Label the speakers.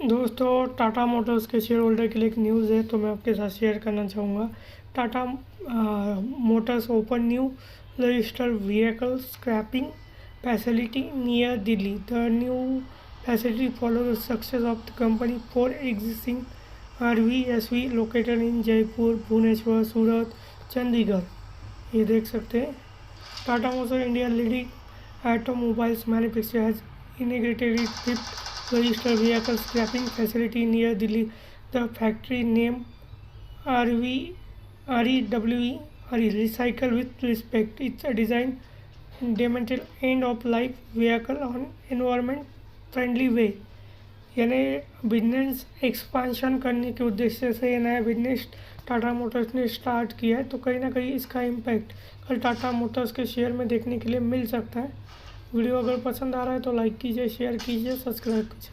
Speaker 1: दोस्तों, टाटा मोटर्स के share holder के लिए एक न्यूज़ है तो मैं आपके साथ शेयर करना चाहूँगा। Tata Motors open new registered vehicle scrapping facility near Delhi. The new facility follows the success of the company's four existing RVSV located in Jaipur, Bhubaneswar, Surat, Chandigarh. ये देख सकते हैं। Tata Motors India leading automobiles manufacturer has integrated its fifth registered vehicle scrapping facility near Delhi. The factory name RV REWE Recycle with Respect. It's a design dismantle end of life vehicle on environment friendly way. यानी business expansion करने के उद्देश्य से ये नया business Tata Motors ने start किया है, तो कहीं ना कहीं इसका इम्पैक्ट कल टाटा मोटर्स के शेयर में देखने के लिए मिल सकता है। वीडियो अगर पसंद आ रहा है तो लाइक कीजिए, शेयर कीजिए, सब्सक्राइब कीजिए।